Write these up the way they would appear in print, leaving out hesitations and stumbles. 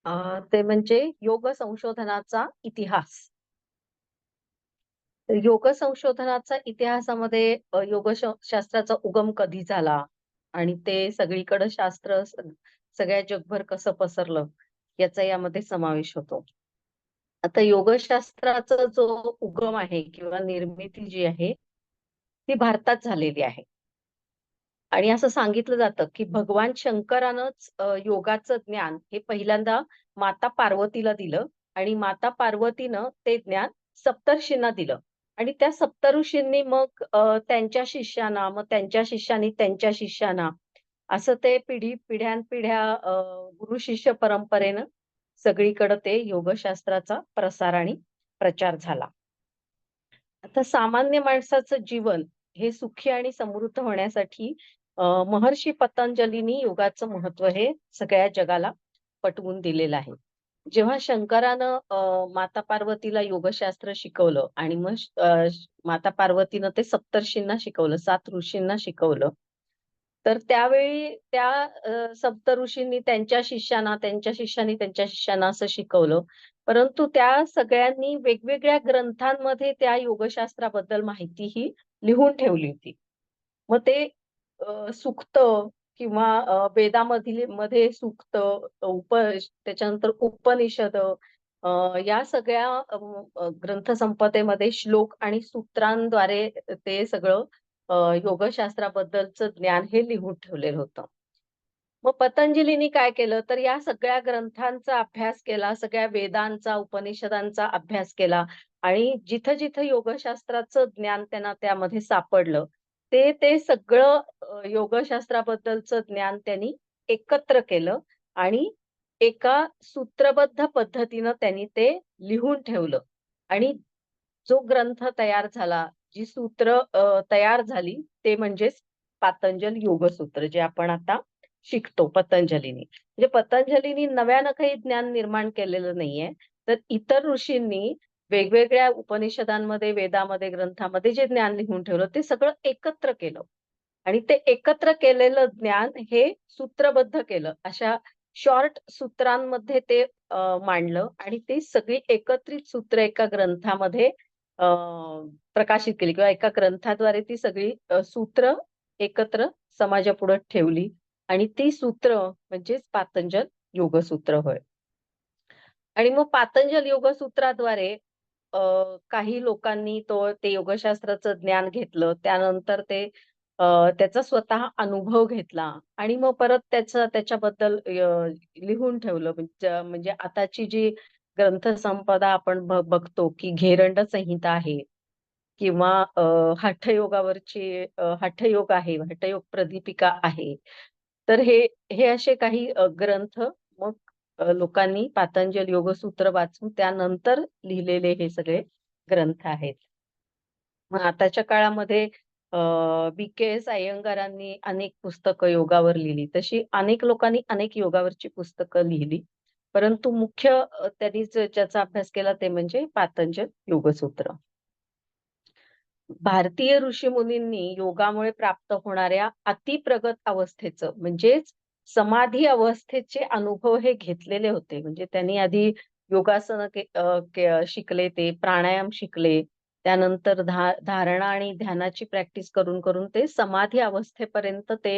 ते म्हणजे योग संशोधनाचा इतिहास. तर योग संशोधनाचा इतिहासामध्ये शास्त्राचा उगम कधी झाला आणि ते सगळीकडे सगळ्या जगभर कसं पसरलं याचा यामध्ये समावेश होतो. आता योगशास्त्राचा जो उगम आहे किंवा निर्मिती जी आहे ती भारतात झालेली आहे. आणि असं सांगितलं जातं की भगवान शंकरानंच योगाचं ज्ञान हे पहिल्यांदा माता पार्वतीला दिलं आणि माता पार्वतीनं ते ज्ञान सप्तर्षींना दिलं आणि त्या सप्तऋषींनी मग त्यांच्या शिष्यांना, मग त्यांच्या शिष्यांनी त्यांच्या शिष्यांना असं ते पिढ्यानपिढ्या गुरु शिष्य परंपरेनं सगळीकडे ते योगशास्त्राचा प्रसार आणि प्रचार झाला. आता सामान्य माणसाचं जीवन हे सुखी आणि समृद्ध होण्यासाठी महर्षी पतंजलींनी योगाचं महत्व हे सगळ्या जगाला पटवून दिलेलं आहे. जेव्हा शंकरानं माता पार्वतीला योगशास्त्र शिकवलं आणि मग माता पार्वतीनं ते सप्तर्षींना शिकवलं, 7 ऋषींना शिकवलं. तर त्यावेळी त्या सप्तऋषींनी त्यांच्या शिष्यांना, त्यांच्या शिष्यांनी त्यांच्या शिष्यांना असं शिकवलं. परंतु त्या सगळ्यांनी वेगवेगळ्या ग्रंथांमध्ये त्या योगशास्त्राबद्दल माहितीही लिहून ठेवली होती. मग ते सूक्त किंवा मध्ये सूक्त, त्याच्यानंतर उपनिषद या सगळ्या ग्रंथसंपदेमध्ये श्लोक आणि सूत्रांद्वारे ते सगळं योगशास्त्राबद्दलचं ज्ञान हे लिहून ठेवलेलं होतं. मग पतंजलीनी काय केलं, तर या सगळ्या ग्रंथांचा अभ्यास केला, सगळ्या वेदांचा, उपनिषदांचा अभ्यास केला आणि जिथं-जिथं योगशास्त्राचं ज्ञान त्यांना त्यामध्ये सापडलं, ते सगळं योगशास्त्राबद्दलचं ज्ञान त्यांनी एकत्र केलं आणि एका सूत्रबद्ध पद्धतीनं त्यांनी ते लिहून ठेवलं आणि जो ग्रंथ तयार झाला, जी सूत्र तयार झाली, ते म्हणजेच पातंजल योगसूत्र, जे आपण आता शिकतो पतंजलीनी. म्हणजे पतंजलीनी नव्यानं काही ज्ञान निर्माण केलेलं नाहीये. तर इतर ऋषींनी वेगवेगळ्या उपनिषदांमध्ये, वेदामध्ये, ग्रंथामध्ये जे ज्ञान लिहून ठेवलं, ते सगळं एकत्र केलं. आणि ते एकत्र केलेलं ज्ञान हे सूत्रबद्ध केलं. अशा शॉर्ट सूत्रांमध्ये ते मांडलं आणि ती सगळी एकत्रित सूत्र एका ग्रंथामध्ये अ, प्रकाशित केली किंवा एका ग्रंथाद्वारे ती सगळी सूत्र एकत्र समाजापुढे ठेवली आणि ती सूत्र म्हणजेच पातंजल योगसूत्र होय. आणि मग पातंजल योगसूत्राद्वारे अ, काही लोकांनी ते योगशास्त्राचं ज्ञान घेतलं. त्यानंतर त्याचा स्वतः अनुभव घेतला आणि मग परत त्याच्याबद्दल लिहून ठेवलं. म्हणजे आताची जी ग्रंथसंपदा आपण बघतो, की घेरंड संहिता आहे किंवा हठयोग आहे, हठयोग प्रदीपिका आहे. तर हे असे काही ग्रंथ मग लोकांनी पातंजल योगसूत्र वाचून त्यानंतर लिहिलेले हे सगळे ग्रंथ आहेत. मग आताच्या काळामध्ये बी.के.एस. अय्यंगारांनी अनेक पुस्तकं योगावर लिहिली. तशी अनेक लोकांनी अनेक योगावरची पुस्तकं लिहिली. परंतु मुख्य त्यांनी ज्याचा अभ्यास केला ते म्हणजे पातंजल योगसूत्र. भारतीय ऋषीमुनींनी योगामुळे प्राप्त होणाऱ्या अतिप्रगत अवस्थेचं म्हणजेच समाधी अवस्थेचे अनुभव हे घेतलेले होते. म्हणजे त्यांनी आधी योगासनं शिकले, ते प्राणायाम शिकले. त्यानंतर धारणा आणि ध्यानाची प्रॅक्टिस करून करून ते समाधी अवस्थेपर्यंत ते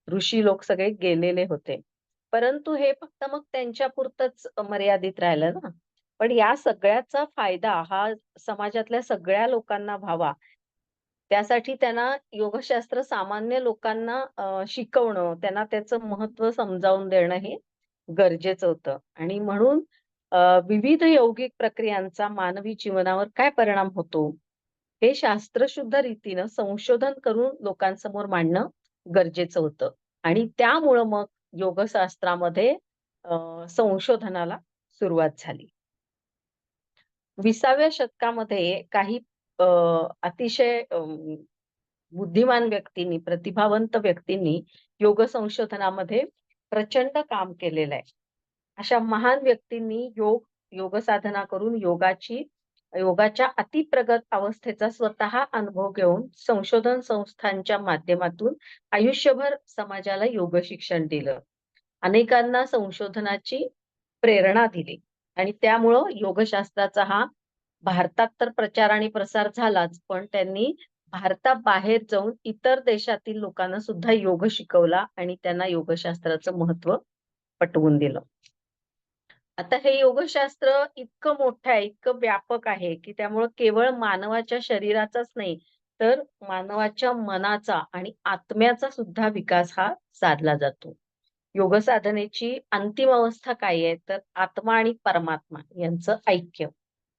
ऋषी लोक सगळे गेलेले होते. परंतु हे फक्त मग त्यांच्यापुरतंच मर्यादित राहिलं ना. पण या सगळ्याचा फायदा हा समाजातल्या सगळ्या लोकांना व्हावा, त्यासाठी त्यांना योगशास्त्र सामान्य लोकांना शिकवणं, त्यांना त्याचं महत्त्व समजावून देणं हे गरजेचं होतं. आणि म्हणून विविध यौगिक प्रक्रियांचा मानवी जीवनावर काय परिणाम होतो, हे शास्त्रशुद्ध रीतीनं संशोधन करून लोकांसमोर मांडणं गरजेचं होतं. आणि त्यामुळं मग योगशास्त्रामध्ये संशोधनाला सुरुवात झाली. 20व्या शतकामध्ये काही अ, अतिशय बुद्धिमान व्यक्तींनी, प्रतिभावंत व्यक्तींनी योग संशोधनामध्ये प्रचंड काम केलेलं आहे. अशा महान व्यक्तींनी योग साधना करून योगाच्या अतिप्रगत अवस्थेचा स्वतः अनुभव घेऊन संशोधन संस्थांच्या माध्यमातून आयुष्यभर समाजाला योग शिक्षण दिलं. अनेकांना संशोधनाची प्रेरणा दिली आणि त्यामुळं योगशास्त्राचा हा भारतात तर प्रचार आणि प्रसार झालाच, पण त्यांनी भारताबाहेर जाऊन इतर देशातील लोकांना सुद्धा योग शिकवला आणि त्यांना योगशास्त्राचं महत्त्व पटवून दिलं. आता हे योगशास्त्र इतकं मोठं आहे, इतकं व्यापक आहे, की त्यामुळं केवळ मानवाच्या शरीराचाच नाही, तर मानवाच्या मनाचा आणि आत्म्याचा सुद्धा विकास हा साधला जातो. योग साधनेची अंतिम अवस्था काय आहे? तर आत्मा आणि परमात्मा यांचं ऐक्य.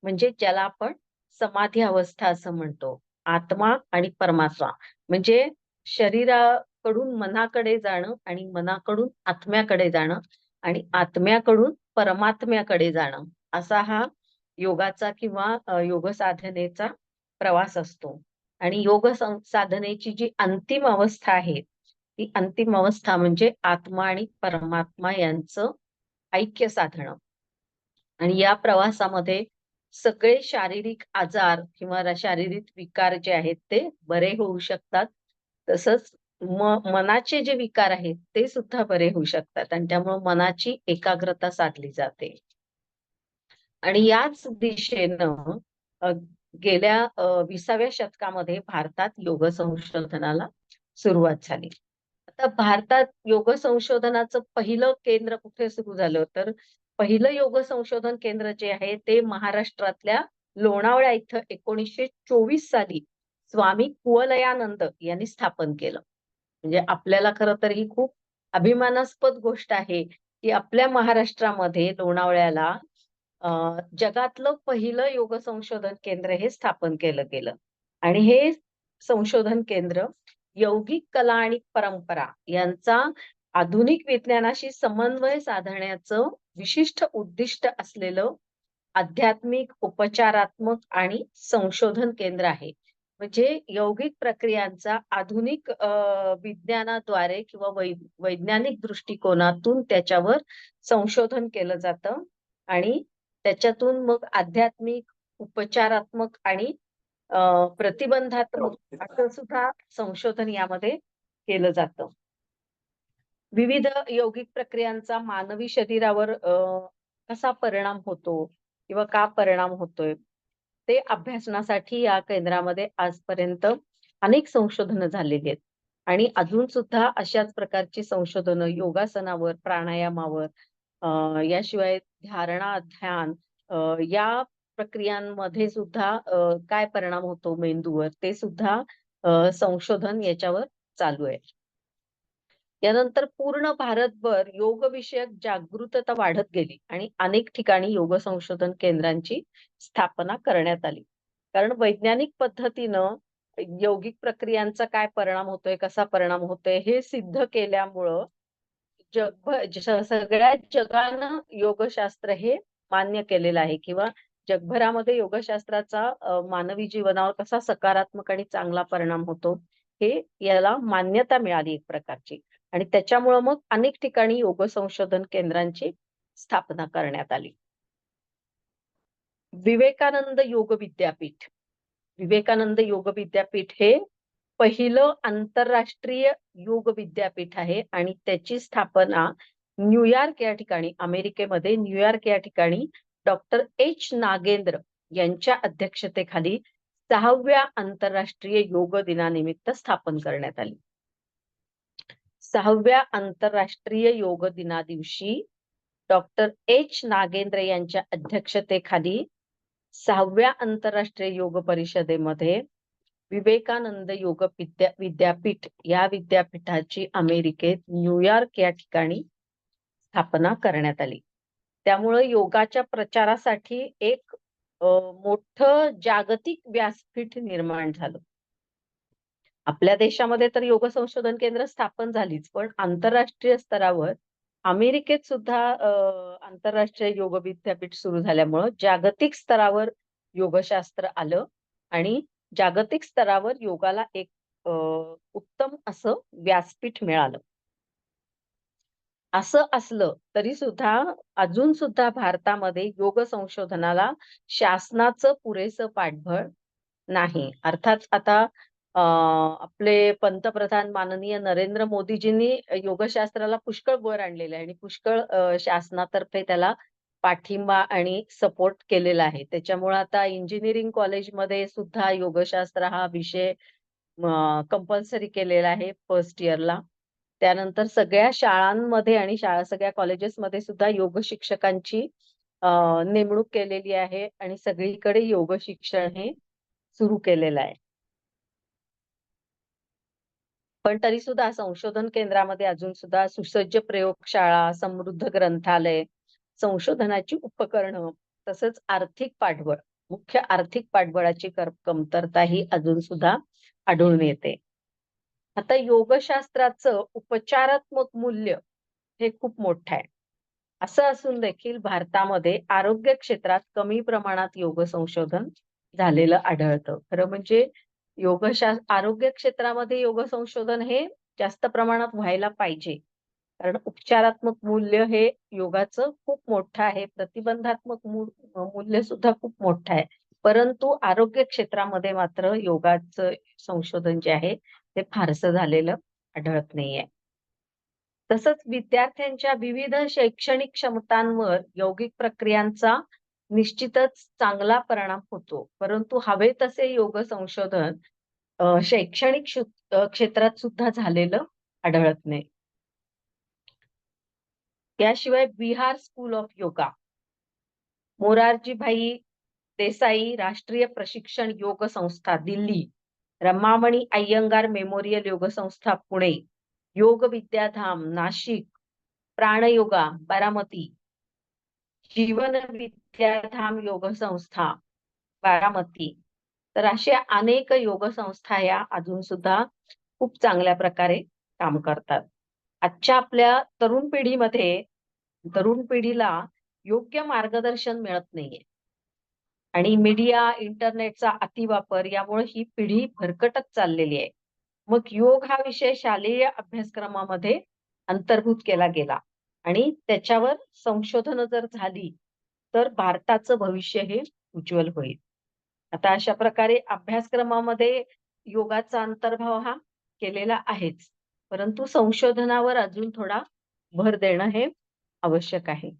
म्हणजे ज्याला आपण समाधी अवस्था असं म्हणतो. आत्मा आणि परमात्मा म्हणजे शरीराकडून मनाकडे जाणं आणि मनाकडून आत्म्याकडे जाणं आणि आत्म्याकडून परमात्म्याकडे जाणं, असा हा योगाचा किंवा योग साधनेचा प्रवास असतो. आणि साधनेची जी अंतिम अवस्था आहे, ती अंतिम अवस्था म्हणजे आत्मा आणि परमात्मा यांचं ऐक्य साधणं. आणि या प्रवासामध्ये सगळे शारीरिक आजार किंवा शारीरिक विकार जे आहेत ते बरे होऊ शकतात. तसंच मनाचे जे विकार आहेत ते सुद्धा बरे होऊ शकतात आणि त्यामुळे मनाची एकाग्रता साधली जाते. आणि याच दिशेनं अ, गेल्या 20व्या शतकामध्ये भारतात योग संशोधनाला सुरुवात झाली. आता भारतात योग संशोधनाचं पहिलं केंद्र कुठे सुरू झालं, तर पहिलं योग संशोधन केंद्र जे आहे ते महाराष्ट्रातल्या लोणावळ्या इथं 1924 साली स्वामी कुवलयानंद यांनी स्थापन केलं. म्हणजे आपल्याला खरं तर ही खूप अभिमानास्पद गोष्ट आहे, की आपल्या महाराष्ट्रामध्ये लोणावळ्याला जगातलं पहिलं योग संशोधन केंद्र हे स्थापन केलं गेलं. आणि हे संशोधन केंद्र यौगिक कला आणि परंपरा यांचा आधुनिक विज्ञानाशी समन्वय साधण्याचं विशिष्ट उद्दिष्ट असलेलं आध्यात्मिक, उपचारात्मक आणि संशोधन केंद्र आहे. म्हणजे यौगिक प्रक्रियांचा आधुनिक विज्ञानाद्वारे किंवा वैज्ञानिक दृष्टिकोनातून त्याच्यावर संशोधन केलं जातं आणि त्याच्यातून मग आध्यात्मिक, उपचारात्मक आणि प्रतिबंधात्मक असं सुद्धा संशोधन यामध्ये केलं जातं. विविध यौगिक प्रक्रियांचा मानवी शरीरावर कसा परिणाम होतो किंवा का परिणाम होतोय, ते अभ्यासनासाठी या केंद्रामध्ये आजपर्यंत अनेक संशोधनं झालेली आहेत. आणि अजून सुद्धा अशाच प्रकारची संशोधनं योगासनावर, प्राणायामावर याशिवाय धारणा, ध्यान या प्रक्रियांमध्ये सुद्धा काय परिणाम होतो मेंदूवर ते सुद्धा संशोधन याच्यावर चालू आहे. यानंतर पूर्ण भारतभर योग विषयक जागृतता वाढत गेली आणि अनेक ठिकाणी योग संशोधन केंद्रांची स्थापना करण्यात आली. कारण वैज्ञानिक पद्धतीनं यौगिक प्रक्रियांचा काय परिणाम होतोय, कसा परिणाम होतोय हे सिद्ध केल्यामुळं सगळ्या जगानं योगशास्त्र हे मान्य केलेलं आहे किंवा जगभरामध्ये योगशास्त्राचा मानवी जीवनावर कसा सकारात्मक आणि चांगला परिणाम होतो, हे याला मान्यता मिळाली एक प्रकारची. आणि त्याच्यामुळं मग अनेक ठिकाणी योग संशोधन केंद्रांची स्थापना करण्यात आली. विवेकानंद योग विद्यापीठ. विवेकानंद योग विद्यापीठ हे पहिलं आंतरराष्ट्रीय योग विद्यापीठ आहे आणि त्याची स्थापना न्यूयॉर्क या ठिकाणी अमेरिकेमध्ये न्यूयॉर्क या ठिकाणी डॉक्टर एच नागेंद्र यांच्या अध्यक्षतेखाली 6व्या आंतरराष्ट्रीय योग दिनानिमित्त स्थापन करण्यात आली. 6व्या आंतरराष्ट्रीय योग दिना दिवशी डॉक्टर एच नागेंद्र यांच्या अध्यक्षतेखाली 6व्या आंतरराष्ट्रीय योग परिषदेमध्ये विवेकानंद योग विद्यापीठ या विद्यापीठाची अमेरिकेत न्यूयॉर्क या ठिकाणी स्थापना करण्यात आली. त्यामुळे योगाच्या प्रचारासाठी एक मोठं जागतिक व्यासपीठ निर्माण झालं. आपल्या देशामध्ये तर योग संशोधन केंद्र स्थापन झालीच, पण आंतरराष्ट्रीय स्तरावर अमेरिकेत सुद्धा आंतरराष्ट्रीय योग विद्यापीठ सुरू झाल्यामुळं जागतिक स्तरावर योगशास्त्र आलं आणि जागतिक स्तरावर योगाला एक उत्तम असं व्यासपीठ मिळालं. असं असलं तरी सुद्धा अजून सुद्धा भारतामध्ये योग संशोधनाला शासनाचं पुरेसं पाठबळ नाही. अर्थात आता आपले पंतप्रधान माननीय नरेंद्र मोदीजींनी योगशास्त्राला पुष्कळ वर आणलेलं आहे आणि पुष्कळ शासनातर्फे त्याला पाठिंबा आणि सपोर्ट केलेला आहे. त्याच्यामुळे आता इंजिनिअरिंग कॉलेजमध्ये सुद्धा योगशास्त्र हा विषय कंपल्सरी केलेला आहे फर्स्ट इयरला. त्यानंतर सगळ्या शाळांमध्ये आणि सगळ्या कॉलेजेसमध्ये सुद्धा योग शिक्षकांची नेमणूक केलेली आहे आणि सगळीकडे योग शिक्षण हे सुरू केलेलं आहे. पण तरी सुद्धा संशोधन केंद्रामध्ये अजून सुद्धा सुसज्ज प्रयोगशाळा, समृद्ध ग्रंथालय, संशोधनाची उपकरणं तसंच आर्थिक पाठबळ, मुख्य आर्थिक पाठबळाची कमतरता ही अजून सुद्धा आढळून येते. आता योगशास्त्राचं उपचारात्मक मूल्य हे खूप मोठं आहे. असं असून देखील भारतामध्ये आरोग्य क्षेत्रात कमी प्रमाणात योग संशोधन झालेलं आढळतं. खरं म्हणजे आरोग्य क्षेत्रामध्ये योग संशोधन हे जास्त प्रमाणात व्हायला पाहिजे. कारण उपचारात्मक मूल्य हे योगाचं खूप मोठं आहे. प्रतिबंधात्मक मूल्य सुद्धा खूप मोठं आहे. परंतु आरोग्य क्षेत्रामध्ये मात्र योगाचं संशोधन जे आहे ते फारसं झालेलं आढळत नाहीये. तसंच विद्यार्थ्यांच्या विविध शैक्षणिक क्षमतांवर यौगिक प्रक्रियांचा निश्चितच चांगला परिणाम होतो. परंतु हवे तसे योग संशोधन शैक्षणिक क्षेत्रात सुद्धा झालेलं आढळत नाही. त्याशिवाय बिहार स्कूल ऑफ योगा, मोरारजी भाई देसाई राष्ट्रीय प्रशिक्षण योग संस्था दिल्ली, रमामणी अय्यंगार मेमोरियल योग संस्था पुणे, योग विद्याधाम नाशिक, प्राणयोगा बारामती, जीवन विद्याधाम योग संस्था बारामती, तर अशा अनेक योग संस्था या अजून सुद्धा खूप चांगल्या प्रकारे काम करतात. आजच्या आपल्या तरुण पिढीला योग्य मार्गदर्शन मिळत नाहीये आणि मीडिया, इंटरनेटचा अतिवापर यामुळे ही पिढी भरकटत चाललेली आहे. मग योग हा विषय शालेय अभ्यासक्रमामध्ये अंतर्भूत केला गेला आणि त्याच्यावर संशोधन जर झाली तर भारताचं भविष्य हे उज्ज्वल होईल. आता अशा प्रकारे अभ्यासक्रमामध्ये योगाचा अंतर्भाव हा केलेला आहेच. परंतु संशोधनावर अजून थोडा भर देणं हे आवश्यक आहे.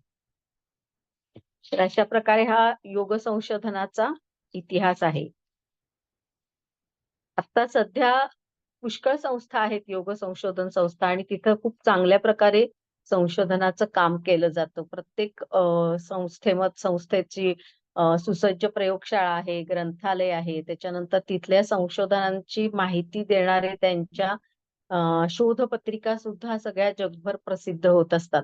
तर अशा प्रकारे हा योग संशोधनाचा इतिहास आहे. आता सध्या पुष्कळ संस्था आहेत योग संशोधन संस्था आणि तिथं खूप चांगल्या प्रकारे संशोधनाचं काम केलं जातं. प्रत्येक संस्थेची सुसज्ज प्रयोगशाळा आहे, ग्रंथालय आहे. त्याच्यानंतर तिथल्या संशोधनांची माहिती देणारे त्यांच्या शोधपत्रिका सुद्धा सगळ्या जगभर प्रसिद्ध होत असतात.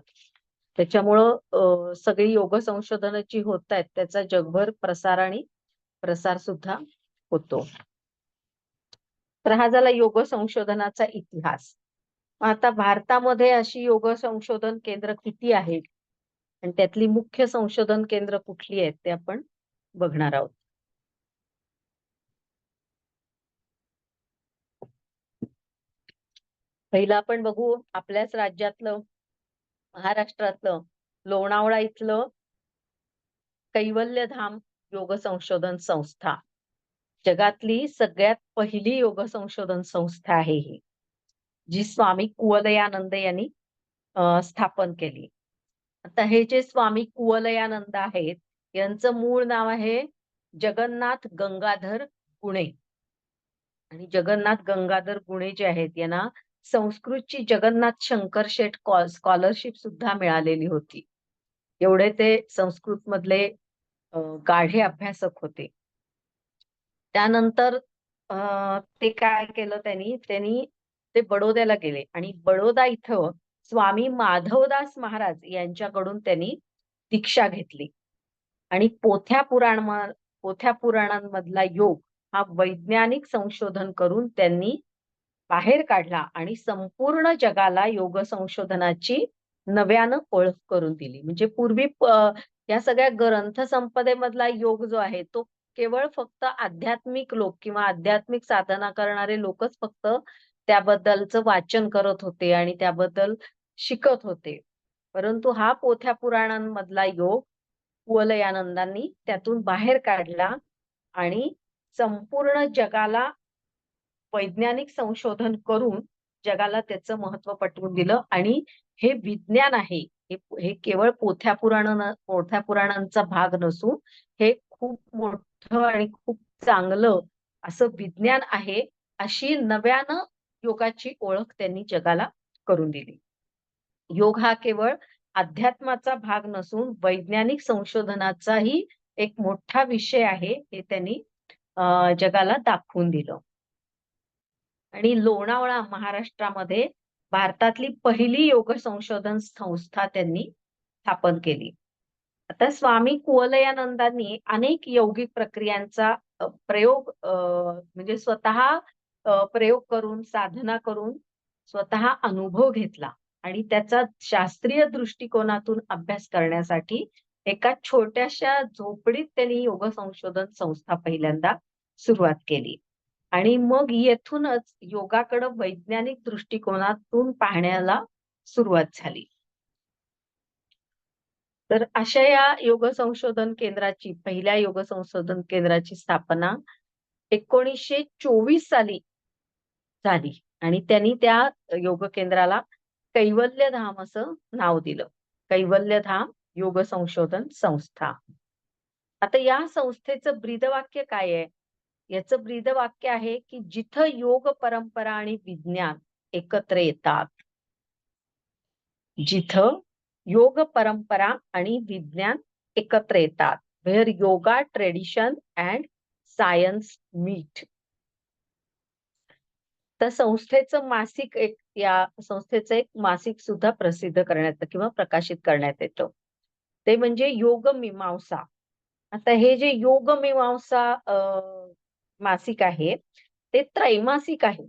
त्याच्यामुळं सगळी योग संशोधन जी होत आहेत त्याचा जगभर प्रसार सुद्धा होतो. तर हा झाला योग संशोधनाचा इतिहास. आता भारतामध्ये अशी योग संशोधन केंद्र किती आहेत आणि त्यातली मुख्य संशोधन केंद्र कुठली आहेत ते आपण बघणार आहोत. पहिलं आपण बघू आपल्याच राज्यातलं महाराष्ट्रातलं लोणावळा इथलं कैवल्यधाम योग संशोधन संस्था. जगातली सगळ्यात पहिली योग संशोधन संस्था आहे ही, जी स्वामी कुवलयानंद यांनी स्थापन केली. आता हे जे स्वामी कुवलयानंद आहेत यांचं मूळ नाव आहे जगन्नाथ गंगाधर गुणे आणि जगन्नाथ गंगाधर गुणे जे आहेत यांना संस्कृतची जगन्नाथ शंकर शेठ स्कॉलरशिप सुद्धा मिळालेली होती. एवढे ते संस्कृत मधले गाढे अभ्यासक होते. त्यानंतर ते काय केलं त्यांनी ते बडोद्याला गेले आणि बडोदा इथं स्वामी माधवदास महाराज यांच्याकडून त्यांनी दीक्षा घेतली आणि पोथ्या पुराणांमधला योग हा वैज्ञानिक संशोधन करून त्यांनी बाहेर काढला आणि संपूर्ण जगाला योग संशोधनाची नव्यानं ओळख करून दिली. म्हणजे पूर्वी या सगळ्या ग्रंथ संपदेमधला योग जो आहे तो केवळ फक्त आध्यात्मिक लोक किंवा आध्यात्मिक साधना करणारे लोकच फक्त त्याबद्दलचं वाचन करत होते आणि त्याबद्दल शिकत होते. परंतु हा पोथ्या पुराणांमधला योग कुवलयानंदांनी त्यातून बाहेर काढला आणि संपूर्ण जगाला वैज्ञानिक संशोधन करून जगाला त्याचं महत्व पटवून दिलं आणि हे विज्ञान आहे हे केवळ पोथ्या पुराणांचा भाग नसून हे खूप मोठं आणि खूप चांगलं असं विज्ञान आहे, अशी नव्यानं योगाची ओळख त्यांनी जगाला करून दिली. योग हा केवळ अध्यात्माचा भाग नसून वैज्ञानिक संशोधनाचाही एक मोठा विषय आहे, हे त्यांनी जगाला दाखवून दिलं. आणि लोणावळा महाराष्ट्रामध्ये भारतातली पहिली योग संशोधन संस्था त्यांनी स्थापन केली. आता स्वामी कुवलयानंदांनी अनेक यौगिक प्रक्रियांचा म्हणजे स्वतः प्रयोग करून, साधना करून स्वतः अनुभव घेतला आणि त्याचा शास्त्रीय दृष्टिकोनातून अभ्यास करण्यासाठी एका छोट्याशा झोपडीत त्यांनी योग संशोधन संस्था पहिल्यांदा सुरुवात केली. आणि मग येथूनच योगाकडे वैज्ञानिक दृष्टिकोनातून पाहण्याला सुरुवात झाली. तर अशा या योग संशोधन केंद्राची, पहिल्या योग संशोधन केंद्राची स्थापना 1924 साली झाली आणि त्यांनी त्या योग केंद्राला कैवल्यधाम असं नाव दिलं. कैवल्यधाम योग संशोधन संस्था. आता या संस्थेचं ब्रीदवाक्य काय आहे? याचं ब्रीदवाक्य आहे की जिथं योग परंपरा आणि विज्ञान एकत्र येतात, जिथं योग परंपरा आणि विज्ञान एकत्र येतात, where yoga tradition and science meet. तर या संस्थेचं एक मासिक सुद्धा प्रसिद्ध करण्यात किंवा प्रकाशित करण्यात येतं. ते म्हणजे योग मीमांसा. आता हे जे योग मीमांसा मासिक आहे ते त्रैमासिक आहे.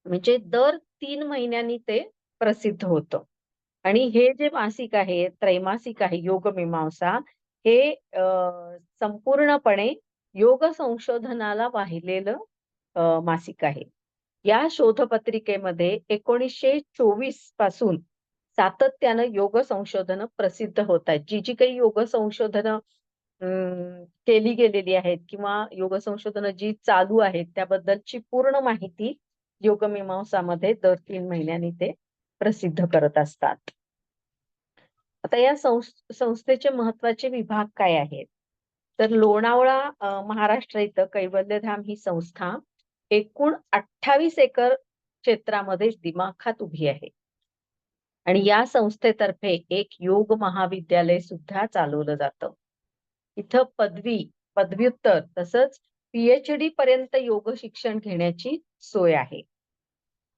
म्हणजे दर 3 महिन्यांनी ते प्रसिद्ध होतं. आणि हे जे मासिक आहे, त्रैमासिक आहे योग मीमांसा, हे संपूर्णपणे योग संशोधनाला वाहिलेलं मासिक आहे. या शोधपत्रिकेमध्ये 1924 पासून सातत्यानं योग संशोधन प्रसिद्ध होत आहेत. जी काही योग संशोधनं केली गेलेली आहेत किंवा योग संशोधन जी चालू आहेत त्याबद्दलची पूर्ण माहिती योग मीमांसामध्ये दर 3 महिन्यांनी ते प्रसिद्ध करत असतात. आता या संस्थेचे महत्वाचे विभाग काय आहेत? तर लोणावळा महाराष्ट्र इथं कैवल्यधाम ही संस्था एकूण 28 एकर क्षेत्रामध्ये दिमाखात उभी आहे. आणि या संस्थेतर्फे एक योग महाविद्यालय सुद्धा चालवलं जातं. इथं पदव्युत्तर तसंच PhD पर्यंत योग शिक्षण घेण्याची सोय आहे.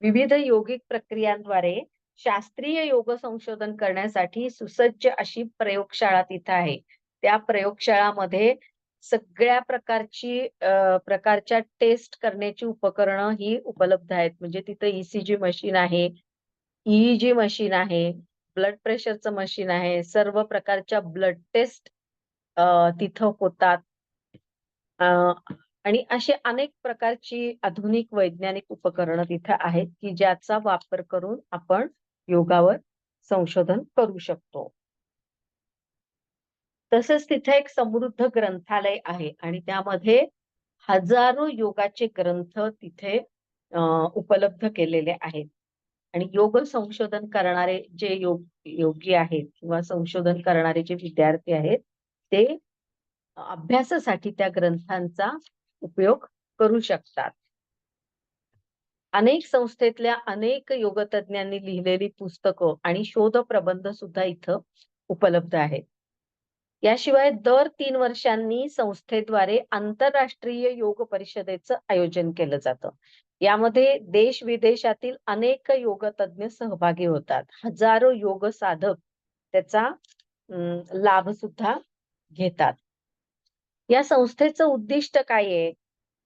विविध योगिक प्रक्रियांद्वारे शास्त्रीय योग संशोधन करण्यासाठी सुसज्ज अशी प्रयोगशाळा तिथं आहे. त्या प्रयोगशाळामध्ये सगळ्या प्रकारच्या टेस्ट करण्याची उपकरणं ही उपलब्ध आहेत. म्हणजे तिथं ECG मशीन आहे, EEG मशीन आहे, ब्लड प्रेशरचं मशीन आहे, सर्व प्रकारच्या ब्लड टेस्ट तिथं होतात. आणि अशी अनेक प्रकारची आधुनिक वैज्ञानिक उपकरणं तिथं आहेत की ज्याचा वापर करून आपण योगावर संशोधन करू शकतो. तसंच तिथे एक समृद्ध ग्रंथालय आहे आणि त्यामध्ये हजारो योगाचे ग्रंथ तिथे उपलब्ध केलेले आहेत. आणि योग संशोधन करणारे जे योगी आहेत किंवा संशोधन करणारे जे विद्यार्थी आहेत ते अभ्यासासाठी त्या ग्रंथांचा उपयोग करू शकतात. अनेक संस्थेतल्या अनेक योगतज्ञांनी लिहिलेली पुस्तकं आणि शोध प्रबंध सुद्धा इथं उपलब्ध आहेत. याशिवाय दर 3 वर्षांनी संस्थेद्वारे आंतरराष्ट्रीय योग परिषदेचं आयोजन केलं जातं. यामध्ये देश विदेशातील अनेक योगतज्ञ सहभागी होतात. हजारो योग साधक त्याचा लाभ सुद्धा घेतात. या संस्थेचं उद्दिष्ट काय आहे?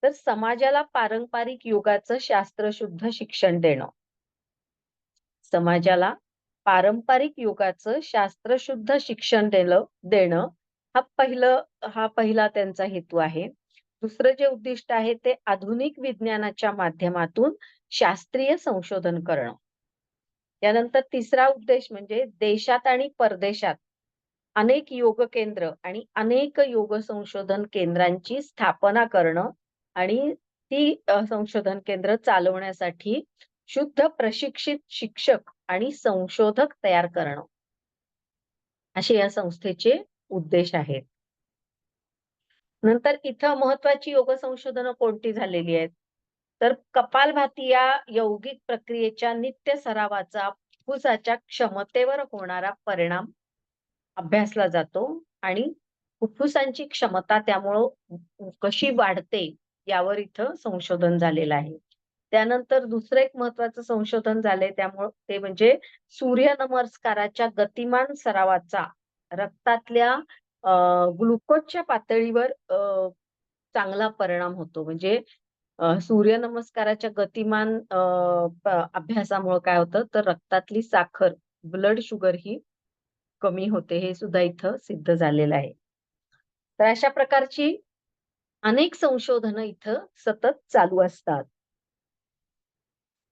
तर समाजाला पारंपरिक योगाचं शास्त्रशुद्ध शिक्षण देणं. समाजाला पारंपरिक योगाचं शास्त्रशुद्ध शिक्षण देणं हा पहिला त्यांचा हेतू आहे. दुसरं जे उद्दिष्ट आहे ते आधुनिक विज्ञानाच्या माध्यमातून शास्त्रीय संशोधन करणं. त्यानंतर तिसरा उद्देश म्हणजे देशात आणि परदेशात अनेक योग केंद्र आणि अनेक योग संशोधन केंद्रांची स्थापना करणं आणि ती संशोधन केंद्र चालवण्यासाठी शुद्ध प्रशिक्षित शिक्षक आणि संशोधक तयार करणं. असे या संस्थेचे उद्देश आहेत. नंतर इथं महत्वाची योग संशोधनं कोणती झालेली आहेत? तर कपालभाती या यौगिक प्रक्रियेच्या नित्य सरावाचा फुफ्फुसाच्या क्षमतेवर होणारा परिणाम अभ्यासला जातो आणि फुफ्फुसांची क्षमता त्यामुळं कशी वाढते यावर इथं संशोधन झालेलं आहे. त्यानंतर दुसरं एक महत्वाचं संशोधन झालंय त्यामुळं ते म्हणजे सूर्यनमस्काराच्या गतिमान सरावाचा रक्तातल्या ग्लुकोजच्या पातळीवर चांगला परिणाम होतो. म्हणजे सूर्यनमस्काराच्या गतिमान अभ्यासामुळं काय होतं, तर रक्तातली साखर, ब्लड शुगर ही कमी होते. हे सुद्धा इथं सिद्ध झालेलं आहे. तर अशा प्रकारची अनेक संशोधनं इथं सतत चालू असतात.